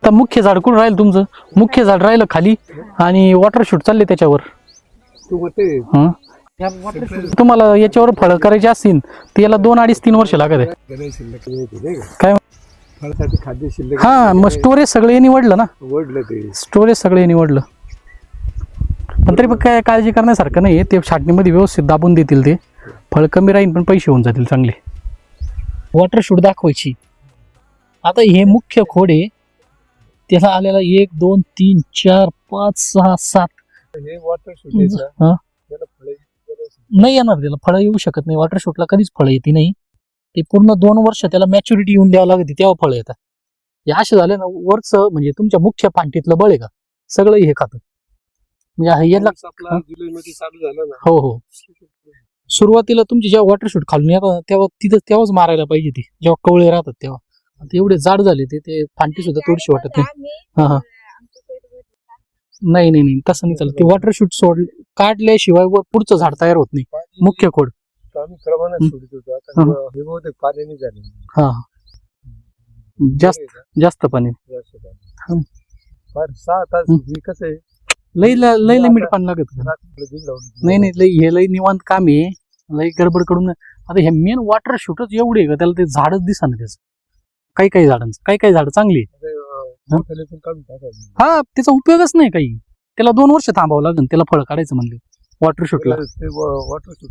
आता मुख्य झाड कुठं राहील तुमचं? मुख्य झाड राहिलं खाली आणि वॉटर शूट चालले त्याच्यावर. हं? तुम्हाला याच्यावर फळ करायचे असतील तर याला 2, 2.5, 3 वर्ष लागत आहे. काय खाद्य शिल्लक हा मग स्टोरेज सगळे निवडलं ना, वडलं ते स्टोरेज सगळे निवडलं. पण तरी पण काय काळजी करण्यासारखं नाही. ते छाटणीमध्ये व्यवस्थित दाबून देतील, ते फळ कमी राहील पण पैसे होऊन जातील चांगले. वॉटर शूट दाखवायची. आता हे मुख्य खोड आहे, त्याला आलेला 1, 2, 3, 4, 5, 6, 7. हे वॉटर शूट हा त्याला फळे नाही येणार, त्याला फळं येऊ शकत नाही. वॉटर शूटला कधीच फळं येते नाही. ते पूर्ण 2 वर्ष त्याला मॅच्युरिटी येऊन द्यावं लागते, तेव्हा फळं येतात. हे असे झाले ना, वरचं म्हणजे तुमच्या मुख्य पांठीतलं बळ आहे का सगळं हे खातं. म्हणजे याला जुलैमध्ये चालू झाला ना. हो हो, सुरुवातीला तुमची जेव्हा वॉटर शूट खालून येतात तेव्हा तेव्हाच मारायला पाहिजे. ते जेव्हा कवळे राहतात तेव्हा. आता एवढे जाड झाले ते पांठी सुद्धा थोडीशी वाटत नाही. हा हा, नाही नाही नाही, तसं नाही चालत. ते वॉटर शूट काढल्याशिवाय पुढचं झाड तयार होत नाही, मुख्य खोड. आम्ही क्रमाने सोडित होतो. आता हे बहुतेक पाण्याने झाले. हा जास्त पाणी. फार 6 तास हे कसं आहे, लई लिमिट पाणी लागत. नाही नाही, लई निवांत काम आहे. लई गडबड करून आता हे मेन वॉटर शूटच एवढे आहे का त्याला ते झाडच दिसणार त्याचं. काही झाडांचं काही झाड चांगली. हा, त्याचा उपयोगच नाही काही. त्याला 2 वर्ष थांबावं लागेल त्याला फळ काढायचं म्हणले वॉटर शूटला. Water shoot